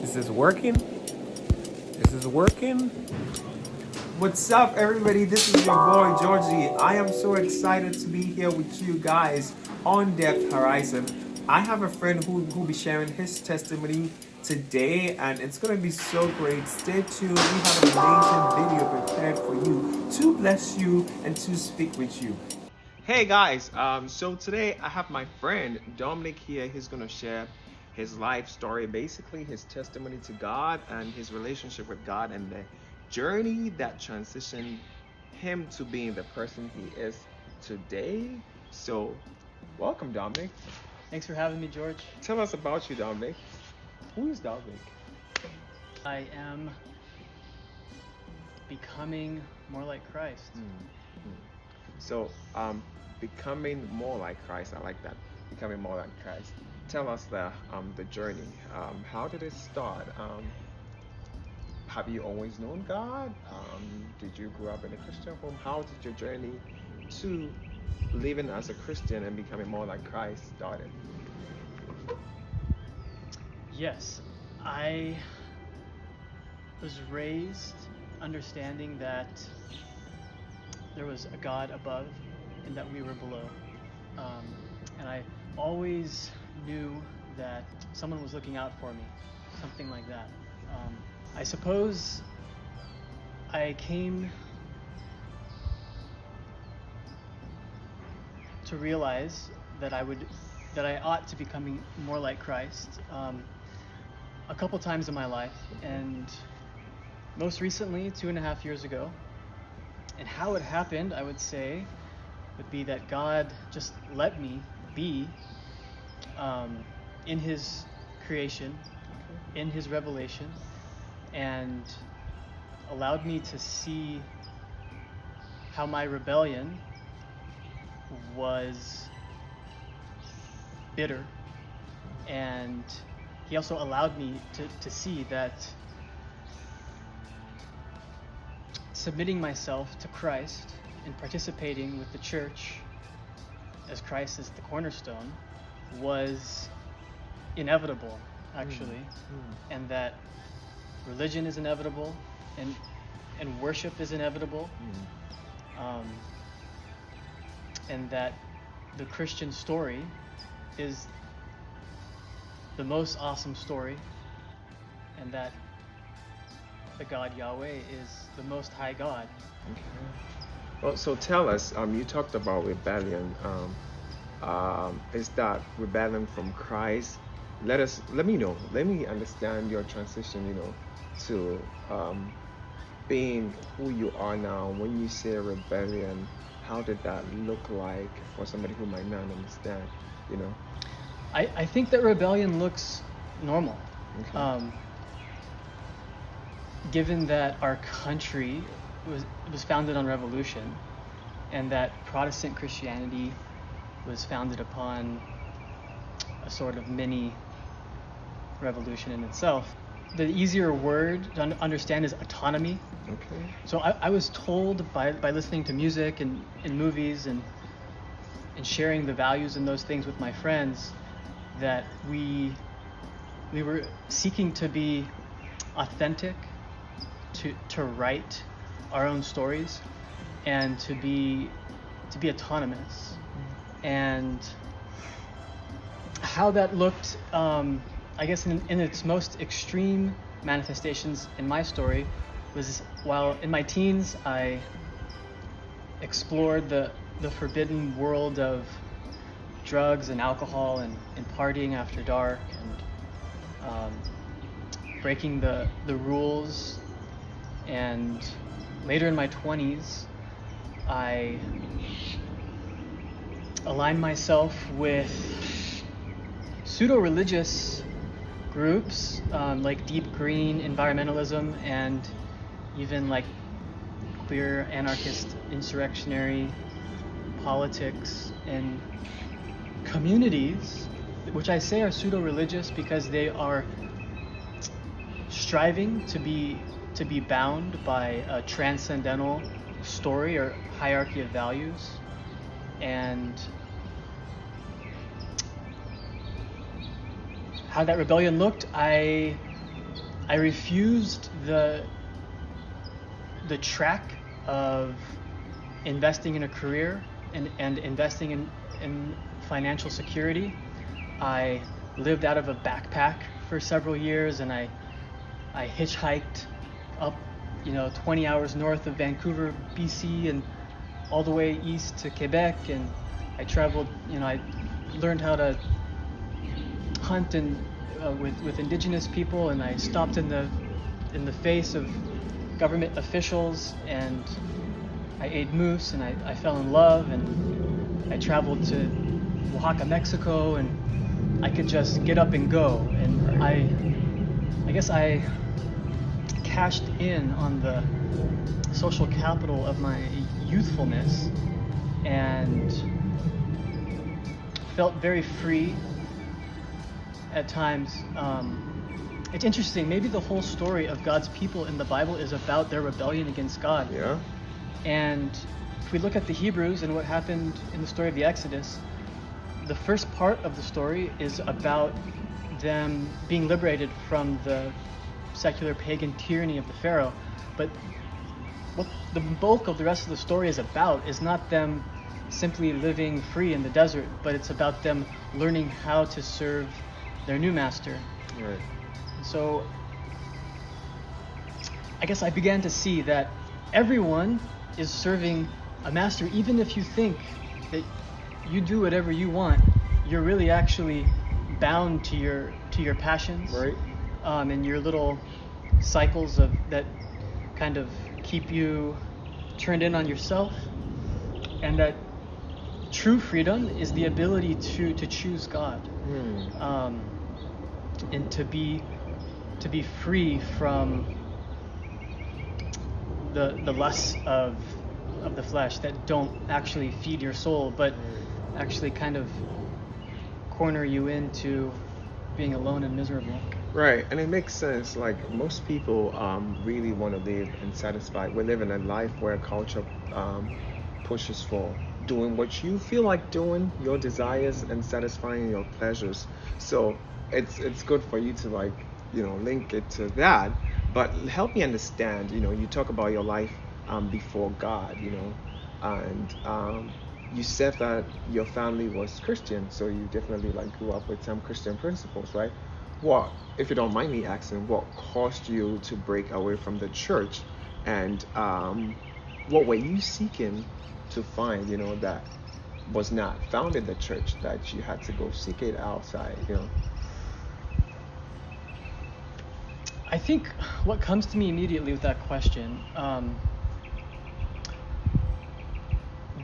Is this working? Is this working? What's up, everybody? This is your boy Georgie. I am so excited to be here with you guys on Depth Horizon. I have a friend who will be sharing his testimony today, and it's gonna be so great. Stay tuned. We have an amazing video prepared for you to bless you and to speak with you. Hey guys, so today I have my friend Dominic here. He's gonna share his life story, basically his testimony to God and his relationship with God and the journey that transitioned him to being the person he is today. So, welcome, Dominic. Thanks for having me, George. Tell us about you, Dominic. Who is Dominic? I am becoming more like Christ. So, becoming more like Christ. I like that. Becoming more like Christ. Tell us the journey. How did it start? Have you always known God? Did you grow up in a Christian home? How did your journey to living as a Christian and becoming more like Christ started? Yes, I was raised understanding that there was a God above and that we were below. And I always knew that someone was looking out for me, something like that. I suppose I came to realize that I ought to becoming more like Christ a couple times in my life, and most recently 2.5 years ago. And how it happened, I would say, would be that God just let me be in his creation, in his revelation, and allowed me to see how my rebellion was bitter. And he also allowed me to see that submitting myself to Christ and participating with the church as Christ is the cornerstone was inevitable, actually. And that religion is inevitable and worship is inevitable. And that the Christian story is the most awesome story, and that the God Yahweh is the most high God. Okay. Well, so tell us, you talked about rebellion. Is that rebellion from Christ? Let me understand your transition, to being who you are now. When you say rebellion, how did that look like for somebody who might not understand, I think that rebellion looks normal. Okay. Given that our country was founded on revolution, and that Protestant Christianity was founded upon a sort of mini revolution in itself. The easier word to understand is autonomy. Okay. So I was told by listening to music and in movies and sharing the values and those things with my friends that we were seeking to be authentic, to write our own stories, and to be autonomous. And how that looked, I guess in its most extreme manifestations in my story was while in my teens I explored the forbidden world of drugs and alcohol and partying after dark and breaking the rules. And later in my 20s, I aligned myself with pseudo-religious groups like Deep Green environmentalism and even like queer anarchist insurrectionary politics and communities, which I say are pseudo-religious because they are striving to be bound by a transcendental story or hierarchy of values. And how that rebellion looked, I refused the track of investing in a career and investing in financial security. I lived out of a backpack for several years, and I hitchhiked up 20 hours north of Vancouver, BC, and all the way east to Quebec, and I traveled, I learned how to hunt and with indigenous people, and I stopped in the face of government officials, and I ate moose, and I fell in love, and I traveled to Oaxaca, Mexico, and I could just get up and go, and I guess I cashed in on the social capital of my youthfulness and felt very free at times. It's interesting, maybe the whole story of God's people in the Bible is about their rebellion against God. Yeah. And if we look at the Hebrews and what happened in the story of the Exodus, the first part of the story is about them being liberated from the secular pagan tyranny of the Pharaoh. But what the bulk of the rest of the story is about is not them simply living free in the desert, but it's about them learning how to serve their new master. Right. So I guess I began to see that everyone is serving a master. Even if you think that you do whatever you want, you're really actually bound to your passions, Right. And your little cycles of that kind of keep you turned in on yourself. And that true freedom is the ability to choose God, and to be free from the lusts of the flesh that don't actually feed your soul, but actually kind of corner you into being alone and miserable. Right, and it makes sense. Like most people really want to live and satisfied. We live in a life where culture pushes for doing what you feel like doing, your desires, and satisfying your pleasures. So it's good for you to link it to that. But help me understand. You talk about your life before God. And you said that your family was Christian, so you definitely grew up with some Christian principles, right? What, if you don't mind me asking, what caused you to break away from the church, and what were you seeking to find, that was not found in the church, that you had to go seek it outside, I think what comes to me immediately with that question,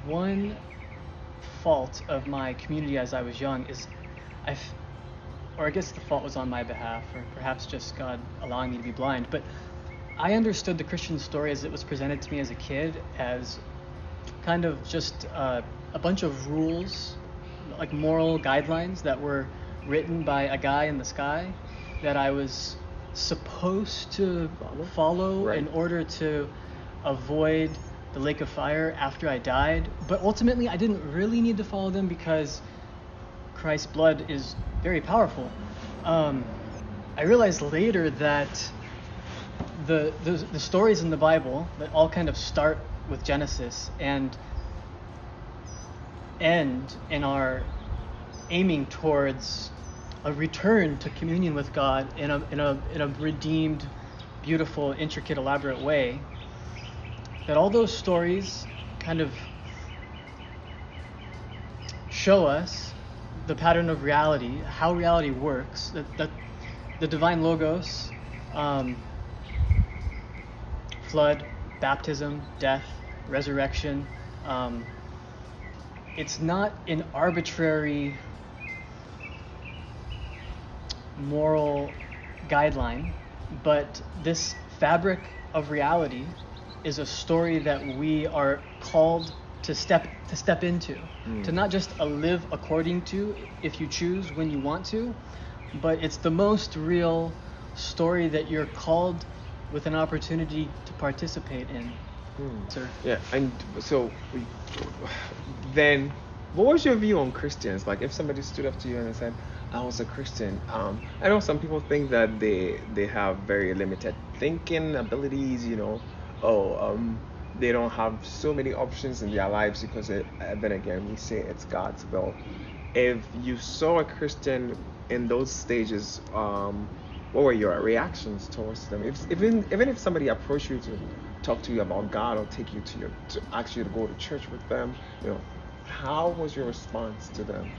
one fault of my community as I was young is or I guess the fault was on my behalf, or perhaps just God allowing me to be blind, but I understood the Christian story as it was presented to me as a kid as kind of just a bunch of rules, like moral guidelines that were written by a guy in the sky that I was supposed to follow Right. in order to avoid the lake of fire after I died. But ultimately, I didn't really need to follow them because Christ's blood is very powerful. I realized later that the stories in the Bible that all kind of start with Genesis and end and are aiming towards a return to communion with God in a redeemed, beautiful, intricate, elaborate way. That all those stories kind of show us the pattern of reality, how reality works, that the divine logos, flood, baptism, death, resurrection, it's not an arbitrary moral guideline, but this fabric of reality is a story that we are called to step into, to not just live according to if you choose when you want to, but it's the most real story that you're called with an opportunity to participate in. Sir. Yeah, and so then, what was your view on Christians? Like, if somebody stood up to you and said, I was a Christian. I know some people think that they have very limited thinking abilities. They don't have so many options in their lives because then again we say it's God's will. If you saw a Christian in those stages, what were your reactions towards them? Even if somebody approached you to talk to you about God or take you to ask you to go to church with them, how was your response to them?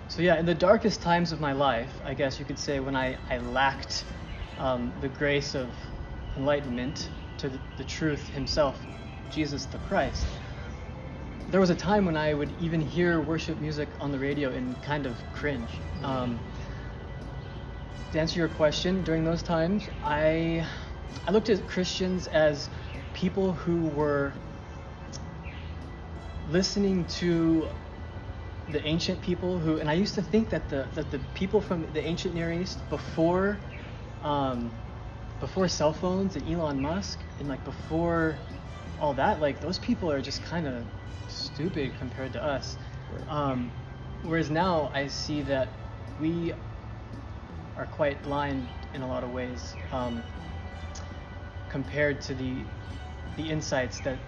So yeah, in the darkest times of my life, I guess you could say, when I lacked the grace of enlightenment to the truth himself, Jesus the Christ, there was a time when I would even hear worship music on the radio and kind of cringe. To answer your question, during those times, I looked at Christians as people who were listening to the ancient people and I used to think that the people from the ancient Near East before cell phones and Elon Musk and before all that, those people are just kind of stupid compared to us. Right. Whereas now I see that we are quite blind in a lot of ways, compared to the insights that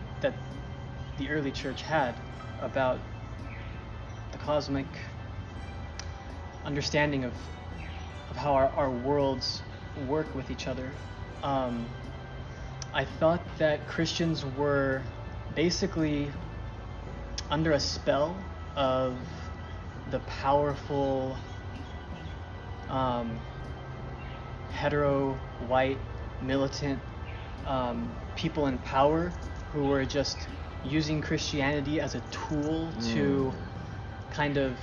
the early church had about the cosmic understanding of how our worlds work with each other. I thought that Christians were basically under a spell of the powerful hetero white militant people in power who were just using Christianity as a tool to kind of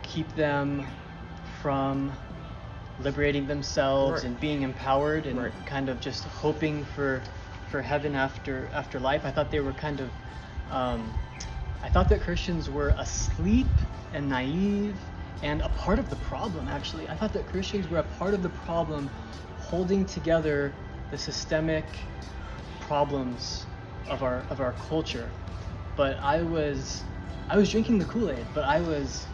keep them from liberating themselves and being empowered and kind of just hoping for heaven after life. I thought they were kind of I thought that Christians were asleep and naive and a part of the problem, actually. I thought that Christians were a part of the problem, holding together the systemic problems of our culture. But I was drinking the Kool-Aid, but I was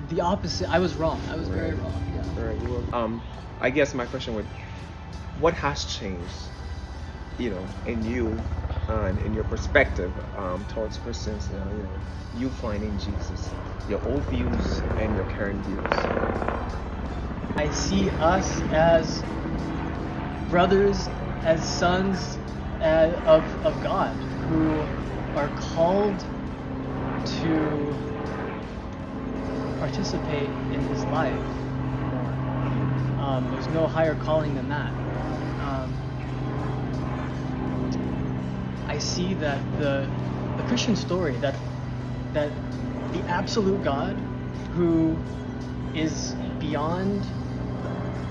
the opposite. I was wrong. I was very wrong. Yeah. Right. Well, I guess my question would, what has changed, in you and in your perspective towards Christians now, you finding Jesus, your old views and your current views? I see us as brothers, as sons of God, who are called to participate in his life more. There's no higher calling than that. I see that the Christian story, that the absolute God, who is beyond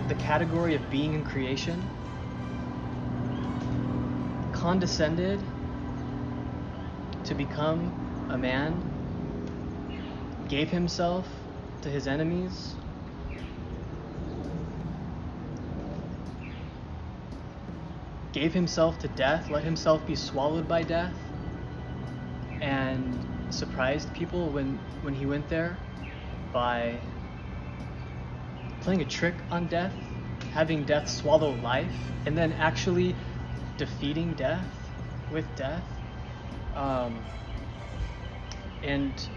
the category of being in creation, condescended to become a man, gave himself to his enemies, gave himself to death, let himself be swallowed by death, and surprised people when he went there by playing a trick on death, having death swallow life, and then actually defeating death with death, and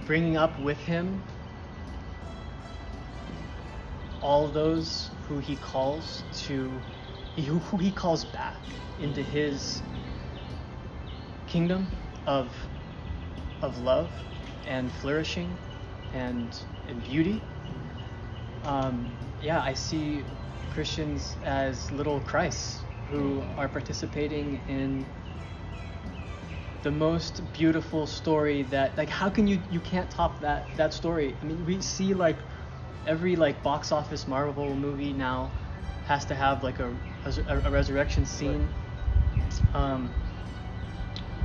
bringing up with him all those who he calls who he calls back into his kingdom of love and flourishing and beauty. I see Christians as little Christs who are participating in the most beautiful story that, how can you can't top that story. I mean, we see every box office Marvel movie now has to have a resurrection scene.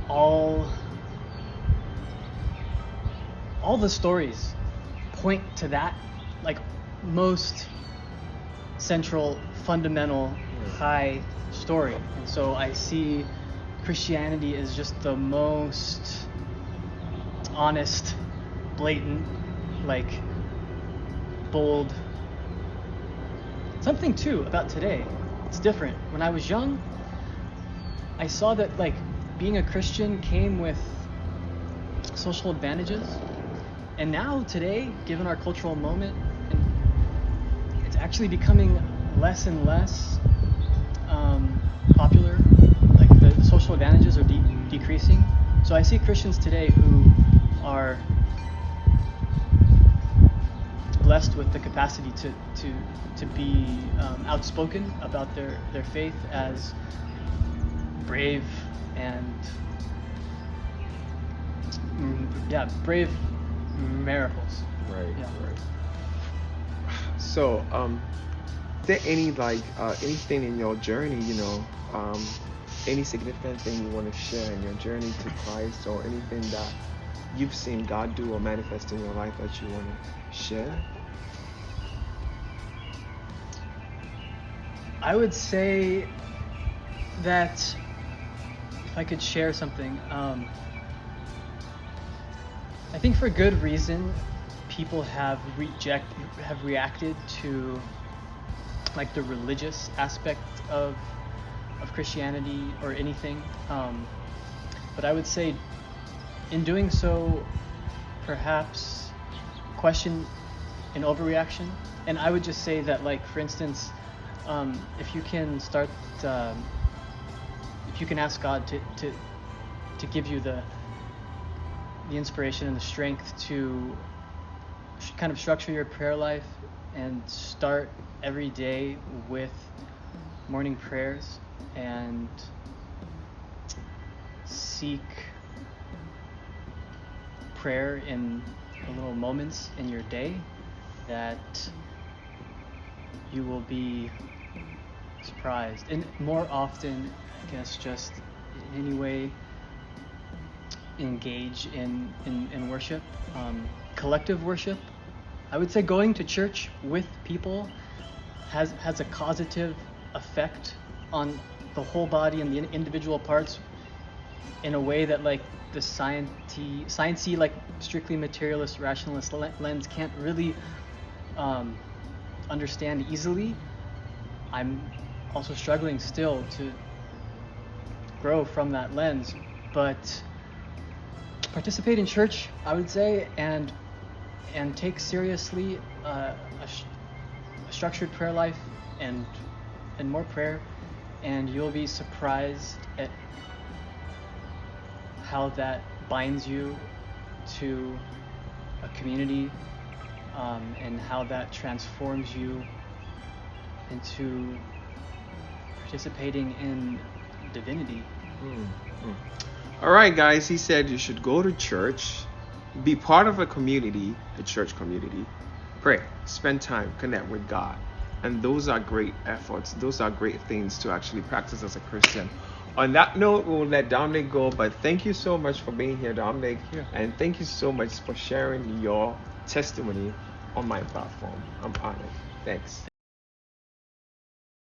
All the stories point to that most central, fundamental, high story. And so I see Christianity as just the most honest, blatant, like bold. Something too about today, it's different. When I was young, I saw that like being a Christian came with social advantages. And now today, given our cultural moment, it's actually becoming less and less popular. Like the social advantages are decreasing. So I see Christians today who are blessed with the capacity to be outspoken about their faith as brave and brave miracles. Right. Yeah. Right. So, is there any anything in your journey, any significant thing you want to share in your journey to Christ, or anything that you've seen God do or manifest in your life that you want to share? I would say that if I could share something, I think for good reason, people have reacted to like the religious aspect of Christianity or anything. But I would say, in doing so, perhaps question an overreaction. And I would just say that, like, for instance, if you can start, if you can ask God to give you the inspiration and the strength to kind of structure your prayer life and start every day with morning prayers and seek prayer in the little moments in your day, that you will be surprised. And more often, I guess, just in any way engage in worship, collective worship. I would say going to church with people has a causative effect on the whole body and the individual parts in a way that, like, the sciencey, like, strictly materialist, rationalist lens can't really understand easily. I'm also struggling still to grow from that lens, but participate in church, I would say, and take seriously a structured prayer life and more prayer, and you'll be surprised at how that binds you to a community, and how that transforms you into participating in divinity. All right, guys, he said you should go to church, be part of a community, a church community, pray, spend time, connect with God. And those are great efforts. Those are great things to actually practice as a Christian. On that note, we'll let Dominic go, but thank you so much for being here, Dominic. Yeah. And thank you so much for sharing your testimony on my platform. I'm honored. Thanks.